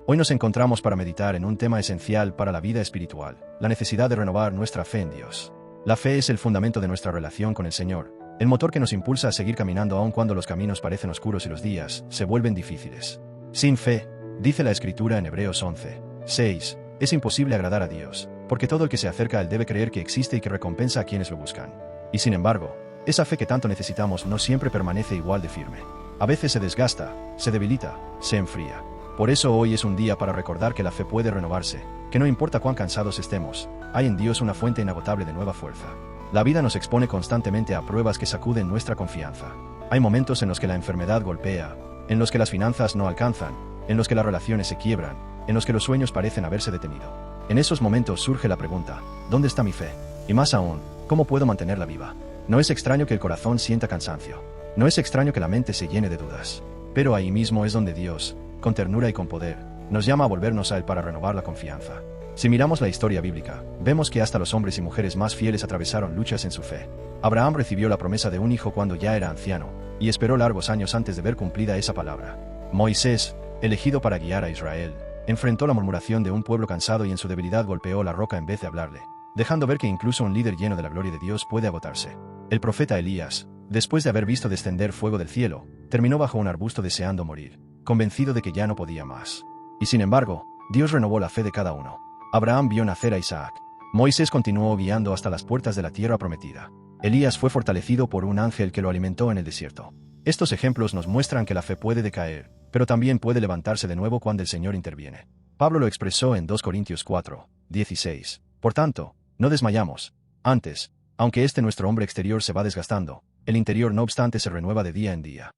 Hoy nos encontramos para meditar en un tema esencial para la vida espiritual, la necesidad de renovar nuestra fe en Dios. La fe es el fundamento de nuestra relación con el Señor, el motor que nos impulsa a seguir caminando aun cuando los caminos parecen oscuros y los días se vuelven difíciles. Sin fe, dice la Escritura en Hebreos 11:6, es imposible agradar a Dios, porque todo el que se acerca a Él debe creer que existe y que recompensa a quienes lo buscan. Y sin embargo, esa fe que tanto necesitamos no siempre permanece igual de firme. A veces se desgasta, se debilita, se enfría. Por eso hoy es un día para recordar que la fe puede renovarse, que no importa cuán cansados estemos, hay en Dios una fuente inagotable de nueva fuerza. La vida nos expone constantemente a pruebas que sacuden nuestra confianza. Hay momentos en los que la enfermedad golpea, en los que las finanzas no alcanzan, en los que las relaciones se quiebran, en los que los sueños parecen haberse detenido. En esos momentos surge la pregunta, ¿dónde está mi fe? Y más aún, ¿cómo puedo mantenerla viva? No es extraño que el corazón sienta cansancio. No es extraño que la mente se llene de dudas. Pero ahí mismo es donde Dios, con ternura y con poder, nos llama a volvernos a Él para renovar la confianza. Si miramos la historia bíblica, vemos que hasta los hombres y mujeres más fieles atravesaron luchas en su fe. Abraham recibió la promesa de un hijo cuando ya era anciano, y esperó largos años antes de ver cumplida esa palabra. Moisés, elegido para guiar a Israel, enfrentó la murmuración de un pueblo cansado y en su debilidad golpeó la roca en vez de hablarle, dejando ver que incluso un líder lleno de la gloria de Dios puede agotarse. El profeta Elías, después de haber visto descender fuego del cielo, terminó bajo un arbusto deseando morir, convencido de que ya no podía más. Y sin embargo, Dios renovó la fe de cada uno. Abraham vio nacer a Isaac. Moisés continuó guiando hasta las puertas de la tierra prometida. Elías fue fortalecido por un ángel que lo alimentó en el desierto. Estos ejemplos nos muestran que la fe puede decaer, pero también puede levantarse de nuevo cuando el Señor interviene. Pablo lo expresó en 2 Corintios 4:16. Por tanto, no desmayamos. Antes, aunque nuestro hombre exterior se va desgastando, el interior no obstante se renueva de día en día.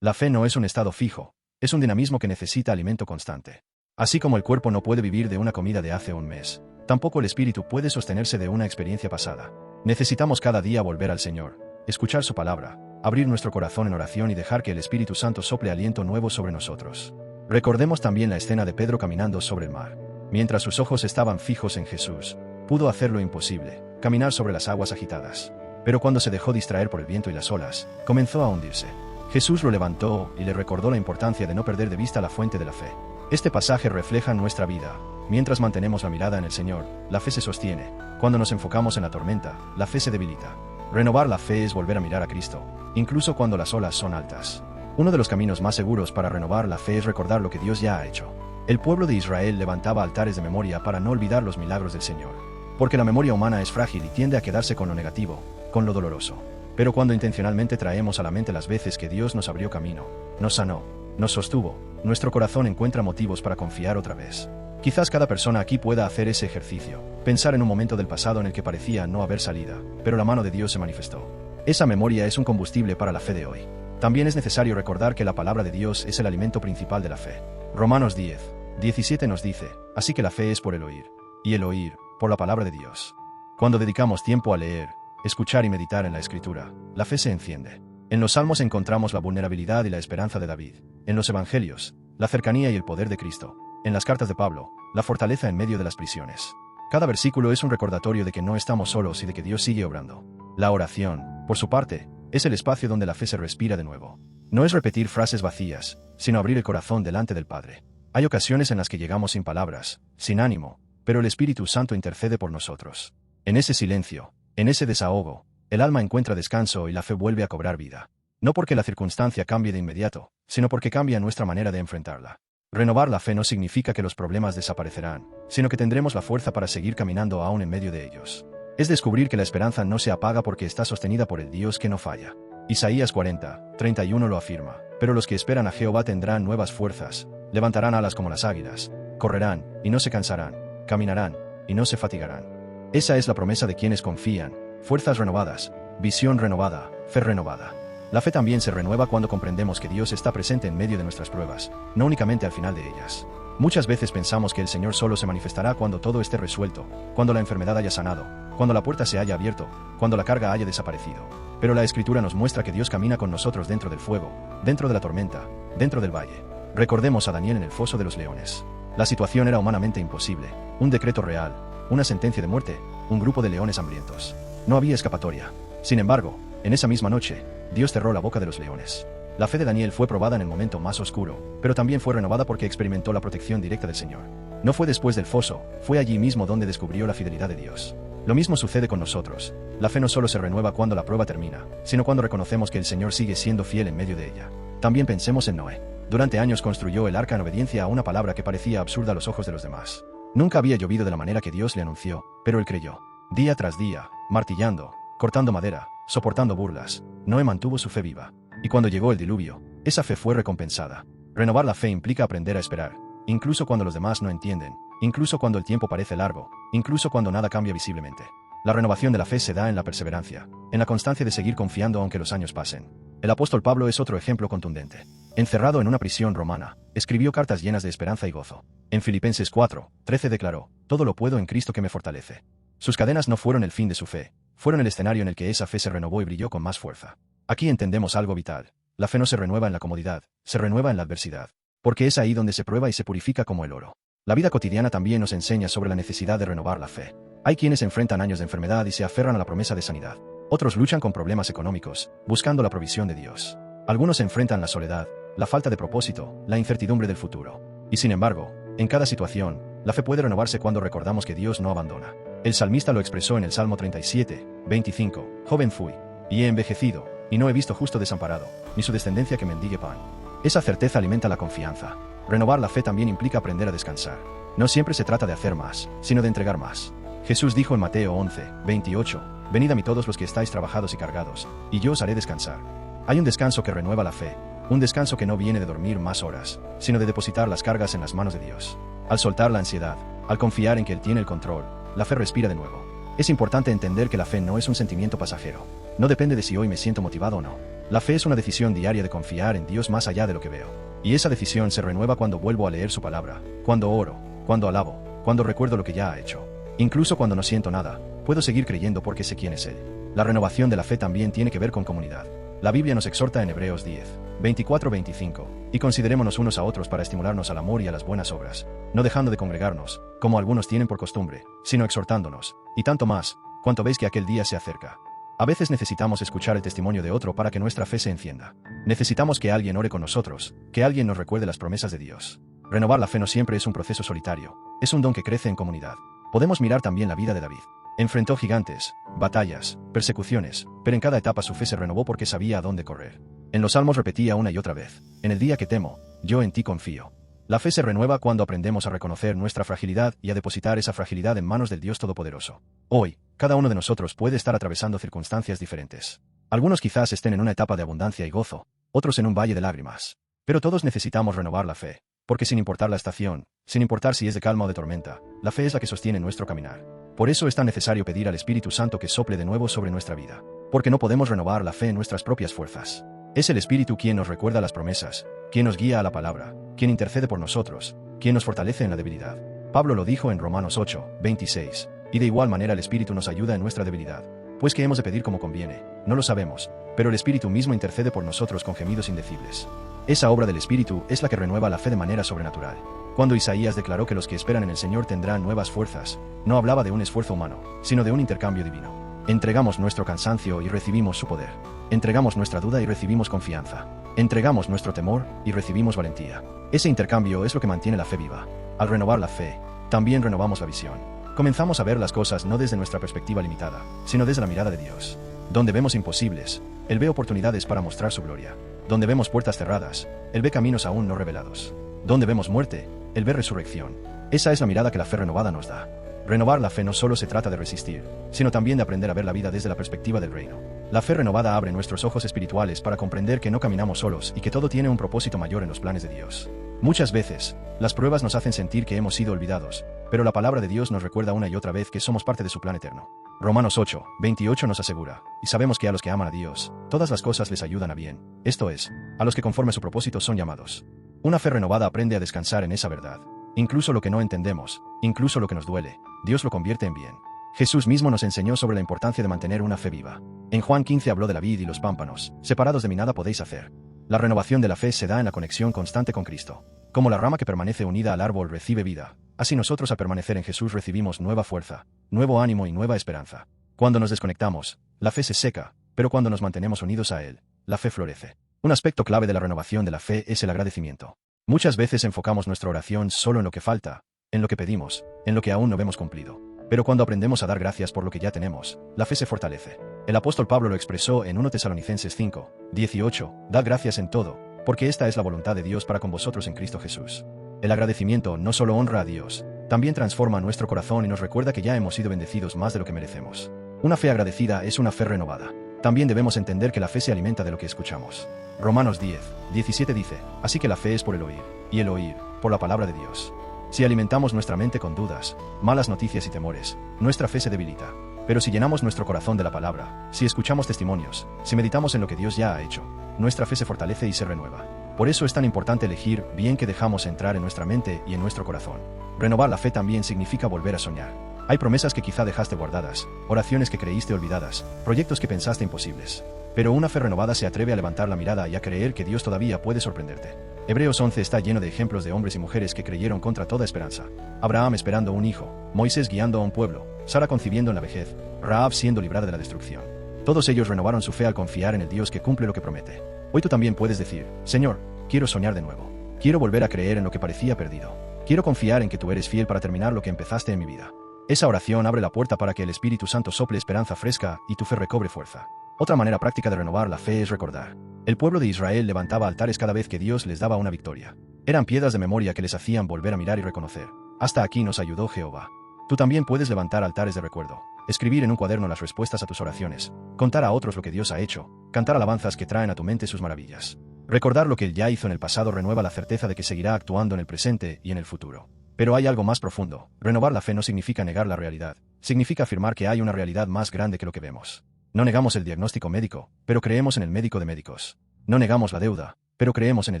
La fe no es un estado fijo, es un dinamismo que necesita alimento constante. Así como el cuerpo no puede vivir de una comida de hace un mes, tampoco el espíritu puede sostenerse de una experiencia pasada. Necesitamos cada día volver al Señor, escuchar su palabra, abrir nuestro corazón en oración y dejar que el Espíritu Santo sople aliento nuevo sobre nosotros. Recordemos también la escena de Pedro caminando sobre el mar. Mientras sus ojos estaban fijos en Jesús, pudo hacer lo imposible, caminar sobre las aguas agitadas. Pero cuando se dejó distraer por el viento y las olas, comenzó a hundirse. Jesús lo levantó y le recordó la importancia de no perder de vista la fuente de la fe. Este pasaje refleja nuestra vida. Mientras mantenemos la mirada en el Señor, la fe se sostiene. Cuando nos enfocamos en la tormenta, la fe se debilita. Renovar la fe es volver a mirar a Cristo, incluso cuando las olas son altas. Uno de los caminos más seguros para renovar la fe es recordar lo que Dios ya ha hecho. El pueblo de Israel levantaba altares de memoria para no olvidar los milagros del Señor. Porque la memoria humana es frágil y tiende a quedarse con lo negativo, con lo doloroso. Pero cuando intencionalmente traemos a la mente las veces que Dios nos abrió camino, nos sanó, nos sostuvo, nuestro corazón encuentra motivos para confiar otra vez. Quizás cada persona aquí pueda hacer ese ejercicio, pensar en un momento del pasado en el que parecía no haber salida, pero la mano de Dios se manifestó. Esa memoria es un combustible para la fe de hoy. También es necesario recordar que la palabra de Dios es el alimento principal de la fe. Romanos 10:17 nos dice, así que la fe es por el oír, y el oír, por la palabra de Dios. Cuando dedicamos tiempo a leer, escuchar y meditar en la Escritura, la fe se enciende. En los Salmos encontramos la vulnerabilidad y la esperanza de David. En los Evangelios, la cercanía y el poder de Cristo. En las cartas de Pablo, la fortaleza en medio de las prisiones. Cada versículo es un recordatorio de que no estamos solos y de que Dios sigue obrando. La oración, por su parte, es el espacio donde la fe se respira de nuevo. No es repetir frases vacías, sino abrir el corazón delante del Padre. Hay ocasiones en las que llegamos sin palabras, sin ánimo, pero el Espíritu Santo intercede por nosotros. En ese silencio, en ese desahogo, el alma encuentra descanso y la fe vuelve a cobrar vida. No porque la circunstancia cambie de inmediato, sino porque cambia nuestra manera de enfrentarla. Renovar la fe no significa que los problemas desaparecerán, sino que tendremos la fuerza para seguir caminando aún en medio de ellos. Es descubrir que la esperanza no se apaga porque está sostenida por el Dios que no falla. Isaías 40:31 lo afirma, pero los que esperan a Jehová tendrán nuevas fuerzas, levantarán alas como las águilas, correrán, y no se cansarán, caminarán, y no se fatigarán. Esa es la promesa de quienes confían, fuerzas renovadas, visión renovada, fe renovada. La fe también se renueva cuando comprendemos que Dios está presente en medio de nuestras pruebas, no únicamente al final de ellas. Muchas veces pensamos que el Señor solo se manifestará cuando todo esté resuelto, cuando la enfermedad haya sanado, cuando la puerta se haya abierto, cuando la carga haya desaparecido. Pero la Escritura nos muestra que Dios camina con nosotros dentro del fuego, dentro de la tormenta, dentro del valle. Recordemos a Daniel en el foso de los leones. La situación era humanamente imposible, un decreto real, una sentencia de muerte, un grupo de leones hambrientos. No había escapatoria. Sin embargo, en esa misma noche, Dios cerró la boca de los leones. La fe de Daniel fue probada en el momento más oscuro, pero también fue renovada porque experimentó la protección directa del Señor. No fue después del foso, fue allí mismo donde descubrió la fidelidad de Dios. Lo mismo sucede con nosotros. La fe no solo se renueva cuando la prueba termina, sino cuando reconocemos que el Señor sigue siendo fiel en medio de ella. También pensemos en Noé. Durante años construyó el arca en obediencia a una palabra que parecía absurda a los ojos de los demás. Nunca había llovido de la manera que Dios le anunció, pero él creyó. Día tras día, martillando, cortando madera, soportando burlas, Noé mantuvo su fe viva. Y cuando llegó el diluvio, esa fe fue recompensada. Renovar la fe implica aprender a esperar, incluso cuando los demás no entienden, incluso cuando el tiempo parece largo, incluso cuando nada cambia visiblemente. La renovación de la fe se da en la perseverancia, en la constancia de seguir confiando aunque los años pasen. El apóstol Pablo es otro ejemplo contundente. Encerrado en una prisión romana, escribió cartas llenas de esperanza y gozo. En Filipenses 4:13 declaró: todo lo puedo en Cristo que me fortalece. Sus cadenas no fueron el fin de su fe, fueron el escenario en el que esa fe se renovó y brilló con más fuerza. Aquí entendemos algo vital. La fe no se renueva en la comodidad, se renueva en la adversidad. Porque es ahí donde se prueba y se purifica como el oro. La vida cotidiana también nos enseña sobre la necesidad de renovar la fe. Hay quienes enfrentan años de enfermedad y se aferran a la promesa de sanidad. Otros luchan con problemas económicos, buscando la provisión de Dios. Algunos enfrentan la soledad, la falta de propósito, la incertidumbre del futuro. Y sin embargo, en cada situación, la fe puede renovarse cuando recordamos que Dios no abandona. El salmista lo expresó en el Salmo 37:25. Joven fui, y he envejecido, y no he visto justo desamparado, ni su descendencia que mendigue pan. Esa certeza alimenta la confianza. Renovar la fe también implica aprender a descansar. No siempre se trata de hacer más, sino de entregar más. Jesús dijo en Mateo 11:28, venid a mí todos los que estáis trabajados y cargados, y yo os haré descansar. Hay un descanso que renueva la fe, un descanso que no viene de dormir más horas, sino de depositar las cargas en las manos de Dios. Al soltar la ansiedad, al confiar en que Él tiene el control, la fe respira de nuevo. Es importante entender que la fe no es un sentimiento pasajero. No depende de si hoy me siento motivado o no. La fe es una decisión diaria de confiar en Dios más allá de lo que veo. Y esa decisión se renueva cuando vuelvo a leer su palabra, cuando oro, cuando alabo, cuando recuerdo lo que ya ha hecho. Incluso cuando no siento nada, puedo seguir creyendo porque sé quién es Él. La renovación de la fe también tiene que ver con comunidad. La Biblia nos exhorta en Hebreos 10:24-25, y considerémonos unos a otros para estimularnos al amor y a las buenas obras, no dejando de congregarnos, como algunos tienen por costumbre, sino exhortándonos, y tanto más, cuanto veis que aquel día se acerca. A veces necesitamos escuchar el testimonio de otro para que nuestra fe se encienda. Necesitamos que alguien ore con nosotros, que alguien nos recuerde las promesas de Dios. Renovar la fe no siempre es un proceso solitario, es un don que crece en comunidad. Podemos mirar también la vida de David. Enfrentó gigantes, batallas, persecuciones, pero en cada etapa su fe se renovó porque sabía a dónde correr. En los salmos repetía una y otra vez: en el día que temo, yo en ti confío. La fe se renueva cuando aprendemos a reconocer nuestra fragilidad y a depositar esa fragilidad en manos del Dios Todopoderoso. Hoy, cada uno de nosotros puede estar atravesando circunstancias diferentes. Algunos quizás estén en una etapa de abundancia y gozo, otros en un valle de lágrimas. Pero todos necesitamos renovar la fe, porque sin importar la estación, sin importar si es de calma o de tormenta, la fe es la que sostiene nuestro caminar. Por eso es tan necesario pedir al Espíritu Santo que sople de nuevo sobre nuestra vida, porque no podemos renovar la fe en nuestras propias fuerzas. Es el Espíritu quien nos recuerda las promesas, quien nos guía a la palabra, quien intercede por nosotros, quien nos fortalece en la debilidad. Pablo lo dijo en Romanos 8:26, y de igual manera el Espíritu nos ayuda en nuestra debilidad. Pues que hemos de pedir como conviene, no lo sabemos, pero el Espíritu mismo intercede por nosotros con gemidos indecibles. Esa obra del Espíritu es la que renueva la fe de manera sobrenatural. Cuando Isaías declaró que los que esperan en el Señor tendrán nuevas fuerzas, no hablaba de un esfuerzo humano, sino de un intercambio divino. Entregamos nuestro cansancio y recibimos su poder. Entregamos nuestra duda y recibimos confianza. Entregamos nuestro temor y recibimos valentía. Ese intercambio es lo que mantiene la fe viva. Al renovar la fe, también renovamos la visión. Comenzamos a ver las cosas no desde nuestra perspectiva limitada, sino desde la mirada de Dios. Donde vemos imposibles, Él ve oportunidades para mostrar su gloria. Donde vemos puertas cerradas, Él ve caminos aún no revelados. Donde vemos muerte, Él ve resurrección. Esa es la mirada que la fe renovada nos da. Renovar la fe no solo se trata de resistir, sino también de aprender a ver la vida desde la perspectiva del reino. La fe renovada abre nuestros ojos espirituales para comprender que no caminamos solos y que todo tiene un propósito mayor en los planes de Dios. Muchas veces, las pruebas nos hacen sentir que hemos sido olvidados, pero la palabra de Dios nos recuerda una y otra vez que somos parte de su plan eterno. Romanos 8:28 nos asegura, y sabemos que a los que aman a Dios, todas las cosas les ayudan a bien, esto es, a los que conforme a su propósito son llamados. Una fe renovada aprende a descansar en esa verdad. Incluso lo que no entendemos, incluso lo que nos duele, Dios lo convierte en bien. Jesús mismo nos enseñó sobre la importancia de mantener una fe viva. En Juan 15 habló de la vid y los pámpanos: separados de mí nada podéis hacer. La renovación de la fe se da en la conexión constante con Cristo. Como la rama que permanece unida al árbol recibe vida, así nosotros al permanecer en Jesús recibimos nueva fuerza, nuevo ánimo y nueva esperanza. Cuando nos desconectamos, la fe se seca, pero cuando nos mantenemos unidos a Él, la fe florece. Un aspecto clave de la renovación de la fe es el agradecimiento. Muchas veces enfocamos nuestra oración solo en lo que falta, en lo que pedimos, en lo que aún no vemos cumplido. Pero cuando aprendemos a dar gracias por lo que ya tenemos, la fe se fortalece. El apóstol Pablo lo expresó en 1 Tesalonicenses 5, 18, dad gracias en todo, porque esta es la voluntad de Dios para con vosotros en Cristo Jesús. El agradecimiento no solo honra a Dios, también transforma nuestro corazón y nos recuerda que ya hemos sido bendecidos más de lo que merecemos. Una fe agradecida es una fe renovada. También debemos entender que la fe se alimenta de lo que escuchamos. Romanos 10, 17 dice, así que la fe es por el oír, y el oír, por la palabra de Dios. Si alimentamos nuestra mente con dudas, malas noticias y temores, nuestra fe se debilita. Pero si llenamos nuestro corazón de la palabra, si escuchamos testimonios, si meditamos en lo que Dios ya ha hecho, nuestra fe se fortalece y se renueva. Por eso es tan importante elegir bien qué dejamos entrar en nuestra mente y en nuestro corazón. Renovar la fe también significa volver a soñar. Hay promesas que quizá dejaste guardadas, oraciones que creíste olvidadas, proyectos que pensaste imposibles. Pero una fe renovada se atreve a levantar la mirada y a creer que Dios todavía puede sorprenderte. Hebreos 11 está lleno de ejemplos de hombres y mujeres que creyeron contra toda esperanza. Abraham esperando un hijo, Moisés guiando a un pueblo, Sara concibiendo en la vejez, Rahab siendo librada de la destrucción. Todos ellos renovaron su fe al confiar en el Dios que cumple lo que promete. Hoy tú también puedes decir, Señor, quiero soñar de nuevo. Quiero volver a creer en lo que parecía perdido. Quiero confiar en que tú eres fiel para terminar lo que empezaste en mi vida. Esa oración abre la puerta para que el Espíritu Santo sople esperanza fresca y tu fe recobre fuerza. Otra manera práctica de renovar la fe es recordar. El pueblo de Israel levantaba altares cada vez que Dios les daba una victoria. Eran piedras de memoria que les hacían volver a mirar y reconocer. Hasta aquí nos ayudó Jehová. Tú también puedes levantar altares de recuerdo, escribir en un cuaderno las respuestas a tus oraciones, contar a otros lo que Dios ha hecho, cantar alabanzas que traen a tu mente sus maravillas. Recordar lo que Él ya hizo en el pasado renueva la certeza de que seguirá actuando en el presente y en el futuro. Pero hay algo más profundo. Renovar la fe no significa negar la realidad, significa afirmar que hay una realidad más grande que lo que vemos. No negamos el diagnóstico médico, pero creemos en el médico de médicos. No negamos la deuda, pero creemos en el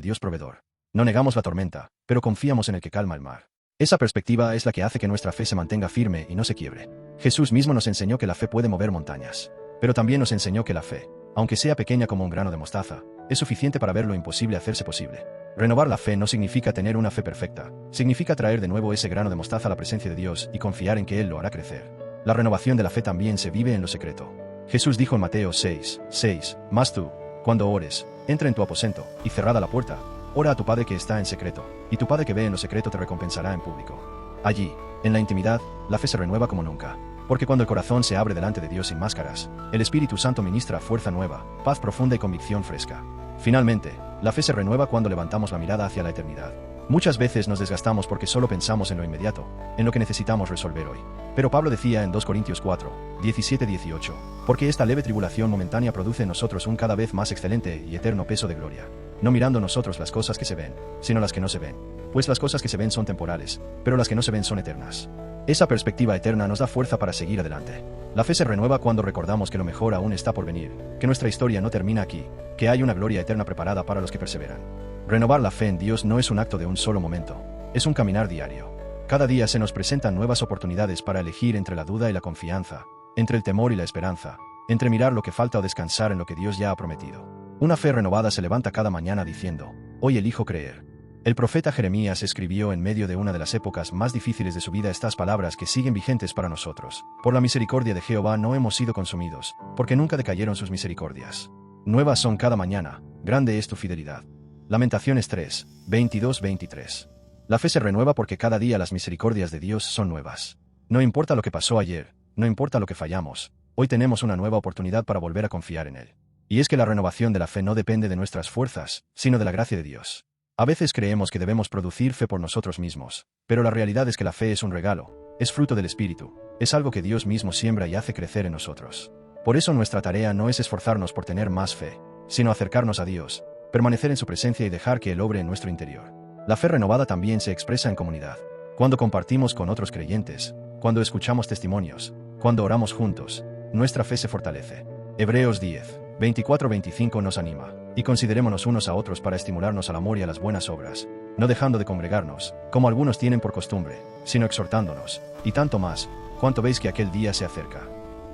Dios proveedor. No negamos la tormenta, pero confiamos en el que calma el mar. Esa perspectiva es la que hace que nuestra fe se mantenga firme y no se quiebre. Jesús mismo nos enseñó que la fe puede mover montañas. Pero también nos enseñó que la fe, aunque sea pequeña como un grano de mostaza, es suficiente para ver lo imposible hacerse posible. Renovar la fe no significa tener una fe perfecta, significa traer de nuevo ese grano de mostaza a la presencia de Dios y confiar en que Él lo hará crecer. La renovación de la fe también se vive en lo secreto. Jesús dijo en Mateo 6, 6, mas tú, cuando ores, entra en tu aposento, y cerrada la puerta, ora a tu Padre que está en secreto, y tu Padre que ve en lo secreto te recompensará en público. Allí, en la intimidad, la fe se renueva como nunca. Porque cuando el corazón se abre delante de Dios sin máscaras, el Espíritu Santo ministra fuerza nueva, paz profunda y convicción fresca. Finalmente, la fe se renueva cuando levantamos la mirada hacia la eternidad. Muchas veces nos desgastamos porque solo pensamos en lo inmediato, en lo que necesitamos resolver hoy. Pero Pablo decía en 2 Corintios 4, 17-18, porque esta leve tribulación momentánea produce en nosotros un cada vez más excelente y eterno peso de gloria. No mirando nosotros las cosas que se ven, sino las que no se ven. Pues las cosas que se ven son temporales, pero las que no se ven son eternas. Esa perspectiva eterna nos da fuerza para seguir adelante. La fe se renueva cuando recordamos que lo mejor aún está por venir, que nuestra historia no termina aquí, que hay una gloria eterna preparada para los que perseveran. Renovar la fe en Dios no es un acto de un solo momento, es un caminar diario. Cada día se nos presentan nuevas oportunidades para elegir entre la duda y la confianza, entre el temor y la esperanza, entre mirar lo que falta o descansar en lo que Dios ya ha prometido. Una fe renovada se levanta cada mañana diciendo, hoy elijo creer. El profeta Jeremías escribió en medio de una de las épocas más difíciles de su vida estas palabras que siguen vigentes para nosotros. Por la misericordia de Jehová no hemos sido consumidos, porque nunca decayeron sus misericordias. Nuevas son cada mañana, grande es tu fidelidad. Lamentaciones 3, 22-23. La fe se renueva porque cada día las misericordias de Dios son nuevas. No importa lo que pasó ayer, no importa lo que fallamos, hoy tenemos una nueva oportunidad para volver a confiar en Él. Y es que la renovación de la fe no depende de nuestras fuerzas, sino de la gracia de Dios. A veces creemos que debemos producir fe por nosotros mismos, pero la realidad es que la fe es un regalo, es fruto del Espíritu, es algo que Dios mismo siembra y hace crecer en nosotros. Por eso nuestra tarea no es esforzarnos por tener más fe, sino acercarnos a Dios, permanecer en su presencia y dejar que Él obre en nuestro interior. La fe renovada también se expresa en comunidad. Cuando compartimos con otros creyentes, cuando escuchamos testimonios, cuando oramos juntos, nuestra fe se fortalece. Hebreos 10, 24-25 nos anima, y considerémonos unos a otros para estimularnos al amor y a las buenas obras, no dejando de congregarnos, como algunos tienen por costumbre, sino exhortándonos, y tanto más, cuanto veis que aquel día se acerca.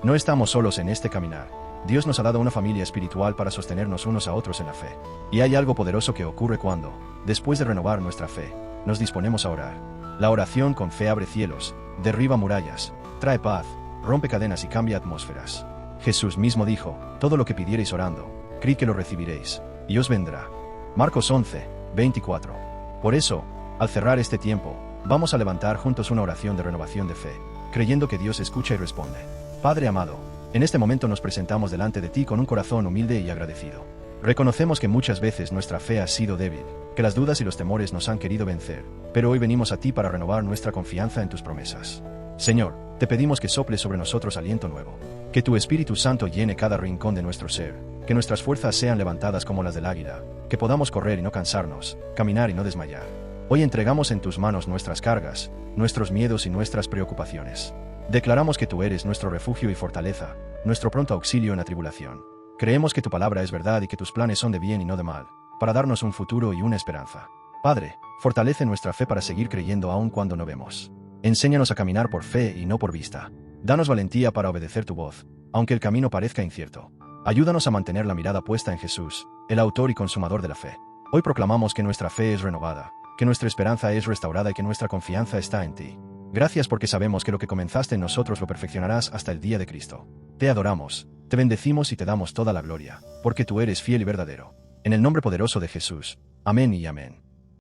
No estamos solos en este caminar. Dios nos ha dado una familia espiritual para sostenernos unos a otros en la fe. Y hay algo poderoso que ocurre cuando, después de renovar nuestra fe, nos disponemos a orar. La oración con fe abre cielos, derriba murallas, trae paz, rompe cadenas y cambia atmósferas. Jesús mismo dijo, todo lo que pidiereis orando, creed que lo recibiréis, y os vendrá. Marcos 11, 24. Por eso, al cerrar este tiempo, vamos a levantar juntos una oración de renovación de fe, creyendo que Dios escucha y responde. Padre amado, en este momento nos presentamos delante de ti con un corazón humilde y agradecido. Reconocemos que muchas veces nuestra fe ha sido débil, que las dudas y los temores nos han querido vencer, pero hoy venimos a ti para renovar nuestra confianza en tus promesas. Señor, te pedimos que soples sobre nosotros aliento nuevo, que tu Espíritu Santo llene cada rincón de nuestro ser, que nuestras fuerzas sean levantadas como las del águila, que podamos correr y no cansarnos, caminar y no desmayar. Hoy entregamos en tus manos nuestras cargas, nuestros miedos y nuestras preocupaciones. Declaramos que tú eres nuestro refugio y fortaleza, nuestro pronto auxilio en la tribulación. Creemos que tu palabra es verdad y que tus planes son de bien y no de mal, para darnos un futuro y una esperanza. Padre, fortalece nuestra fe para seguir creyendo aun cuando no vemos. Enséñanos a caminar por fe y no por vista. Danos valentía para obedecer tu voz, aunque el camino parezca incierto. Ayúdanos a mantener la mirada puesta en Jesús, el autor y consumador de la fe. Hoy proclamamos que nuestra fe es renovada, que nuestra esperanza es restaurada y que nuestra confianza está en ti. Gracias porque sabemos que lo que comenzaste en nosotros lo perfeccionarás hasta el día de Cristo. Te adoramos, te bendecimos y te damos toda la gloria, porque tú eres fiel y verdadero. En el nombre poderoso de Jesús. Amén y amén.